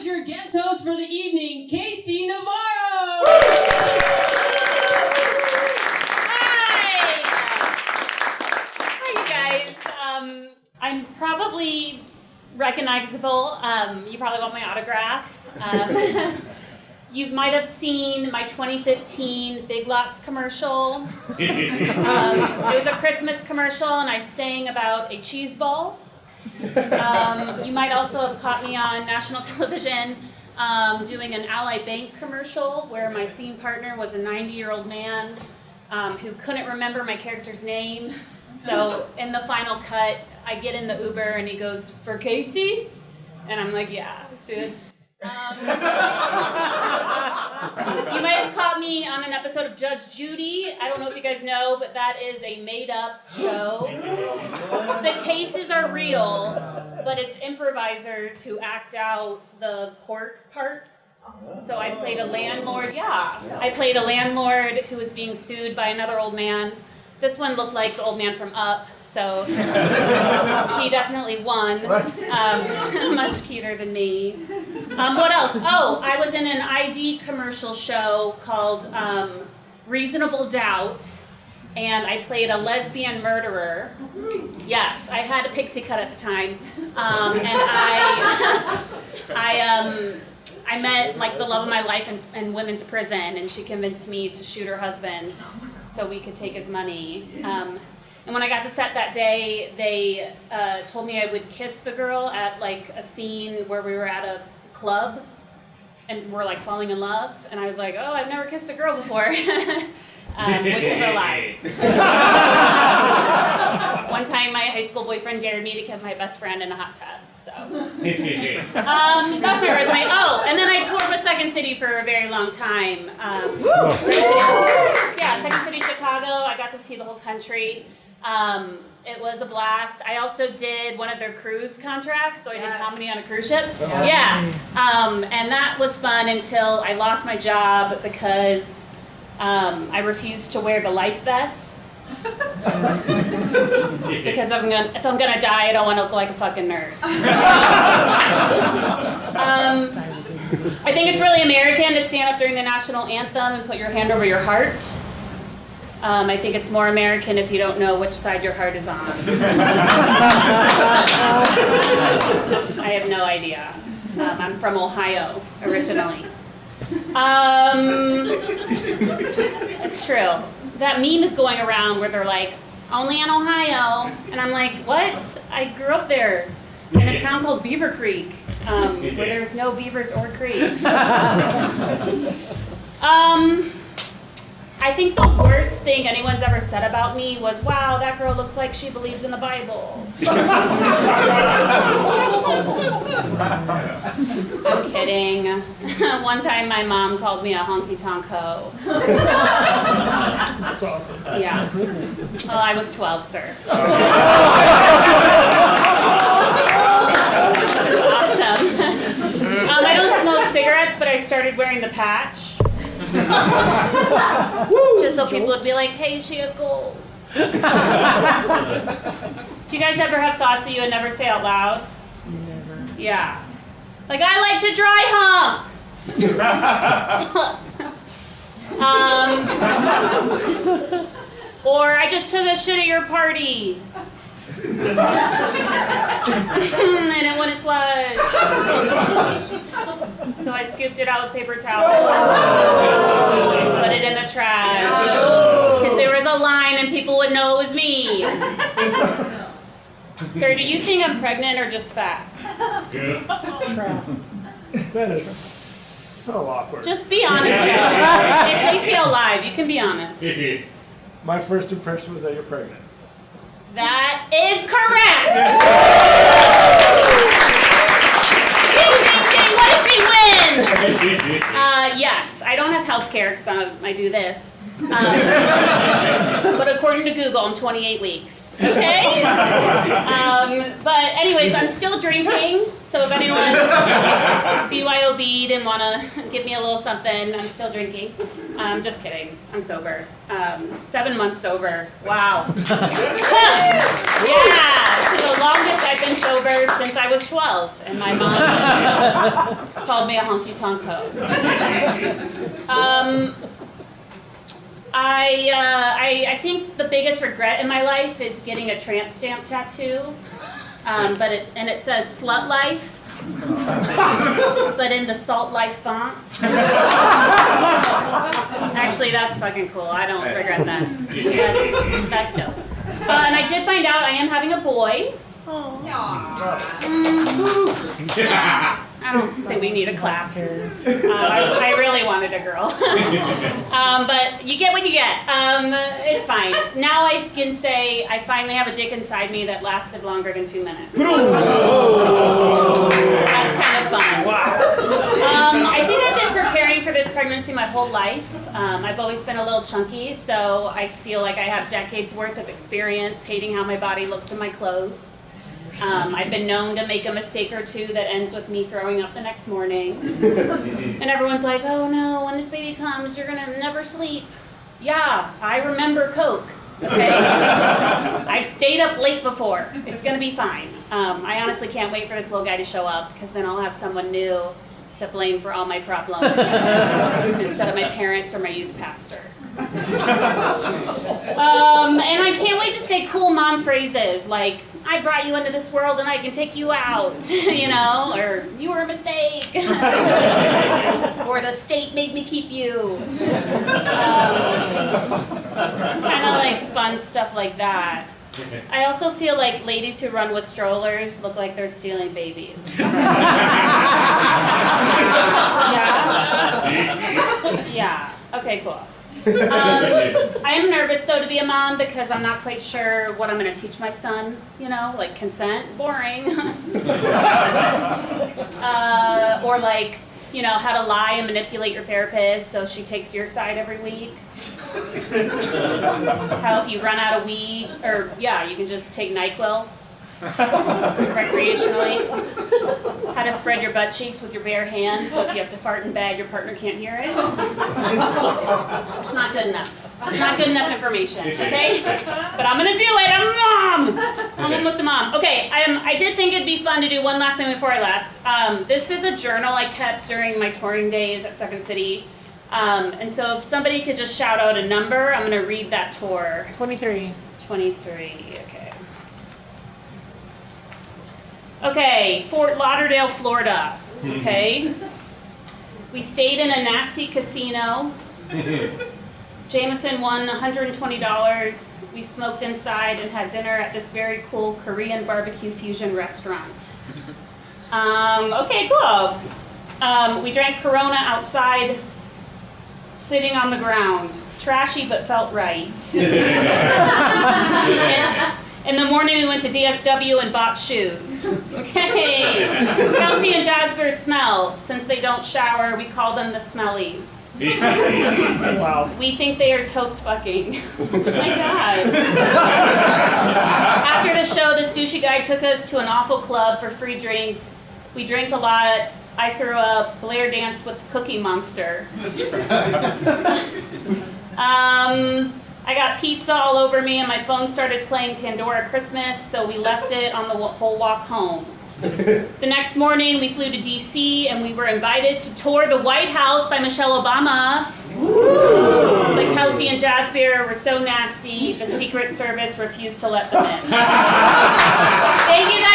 is your guest host for the evening, Casey Navarro. Hi, you guys. I'm probably recognizable. You probably want my autograph. You might have seen my 2015 Big Lots commercial. It was a Christmas commercial, and I sang about a cheese ball. You might also have caught me on national television doing an Ally Bank commercial where my scene partner was a 90-year-old man who couldn't remember my character's name. So in the final cut, I get in the Uber and he goes, "For Casey?" And I'm like, "Yeah, dude." You might have caught me on an episode of Judge Judy. I don't know if you guys know, but that is a made-up show. The cases are real, but it's improvisers who act out the court part. So I played a landlord. Yeah, I played a landlord who was being sued by another old man. This one looked like the old man from Up, so he definitely won. Much cuter than me. What else? Oh, I was in an ID commercial show called Reasonable Doubt, and I played a lesbian murderer. Yes, I had a pixie cut at the time, and I met like the love of my life in women's prison, and she convinced me to shoot her husband so we could take his money. And when I got to set that day, they told me I would kiss the girl at like a scene where we were at a club and we're like falling in love. And I was like, "Oh, I've never kissed a girl before," which is a lie. One time my high school boyfriend dared me to kiss my best friend in a hot tub. So that's my resume. Oh, and then I toured with Second City for a very long time. Second City, Chicago. I got to see the whole country. It was a blast. I also did one of their cruise contracts, so I did comedy on a cruise ship. Yeah, and that was fun until I lost my job because I refused to wear the life vest. Because if I'm gonna die, I don't want to look like a fucking nerd. I think it's really American to stand up during the national anthem and put your hand over your heart. I think it's more American if you don't know which side your heart is on. I have no idea. I'm from Ohio originally. It's true. That meme is going around where they're like, "Only in Ohio," and I'm like, what? I grew up there in a town called Beaver Creek, where there's no beavers or creeks. I think the worst thing anyone's ever said about me was, "Wow, that girl looks like she believes in the Bible." I'm kidding. One time my mom called me a honky-tonk hoe. That's awesome. Yeah. Well, I was 12, sir. It's awesome. I don't smoke cigarettes, but I started wearing the patch. Just so people would be like, "Hey, she has goals." Do you guys ever have thoughts that you would never say out loud? Never. Yeah. Like, "I like to dry hump." Or, "I just took a shit at your party." And it wouldn't flush. So I scooped it out with paper towel. Put it in the trash. Because there was a line and people would know it was me. Sir, do you think I'm pregnant or just fat? That is so awkward. Just be honest. It's ATL Live. You can be honest. My first impression was that you're pregnant. That is correct. Ding, ding, ding. What does he win? Yes, I don't have health care because I do this. But according to Google, I'm 28 weeks. Okay? But anyways, I'm still drinking. So if anyone BYOB didn't want to give me a little something. I'm still drinking. Just kidding. I'm sober. 7 months sober. Wow. Yeah, it's the longest I've been sober since I was 12, and my mom called me a honky tonk hoe. I think the biggest regret in my life is getting a tramp stamp tattoo, but it says slut life. But in the Salt Life font. Actually, that's fucking cool. I don't regret that. That's dope. And I did find out I am having a boy. I don't think we need a clap. I really wanted a girl. But you get what you get. It's fine. Now I can say I finally have a dick inside me that lasted longer than 2 minutes. So that's kind of fun. I think I've been preparing for this pregnancy my whole life. I've always been a little chunky, so I feel like I have decades worth of experience hating how my body looks in my clothes. I've been known to make a mistake or two that ends with me throwing up the next morning. And everyone's like, oh no, when this baby comes, you're gonna never sleep. Yeah, I remember Coke, okay? I've stayed up late before. It's gonna be fine. I honestly can't wait for this little guy to show up, because then I'll have someone new to blame for all my problems instead of my parents or my youth pastor. And I can't wait to say cool mom phrases like, I brought you into this world and I can take you out, you know, or you were a mistake, or the state made me keep you. Kind of like fun stuff like that. I also feel like ladies who run with strollers look like they're stealing babies. Yeah? Yeah. Okay, cool. I am nervous though to be a mom because I'm not quite sure what I'm going to teach my son, you know, like consent, boring. Or like, you know, how to lie and manipulate your therapist so she takes your side every week. How if you run out of weed, or yeah, you can just take NyQuil recreationally. How to spread your butt cheeks with your bare hands so if you have to fart in bed, your partner can't hear it. It's not good enough. It's not good enough information, okay? But I'm gonna do it. I'm a mom. I'm almost a mom. Okay, I did think it'd be fun to do one last thing before I left. This is a journal I kept during my touring days at Second City. And so if somebody could just shout out a number, I'm gonna read that tour. 23. 23, okay. Okay, Fort Lauderdale, Florida, okay? We stayed in a nasty casino. Jameson won $120. We smoked inside and had dinner at this very cool Korean barbecue fusion restaurant. Okay, cool. We drank Corona outside, sitting on the ground. Trashy, but felt right. In the morning, we went to DSW and bought shoes. Okay. Kelsey and Jasper smell. Since they don't shower, we call them the smellies. Wow. We think they are totes fucking. Oh my God. After the show, this douchey guy took us to an awful club for free drinks. We drank a lot. I threw up. Blair danced with the Cookie Monster. I got pizza all over me and my phone started playing Pandora Christmas, so we left it on the whole walk home. The next morning we flew to DC and we were invited to tour the White House by Michelle Obama. But Kelsey and Jasper were so nasty, the Secret Service refused to let them in. Thank you guys.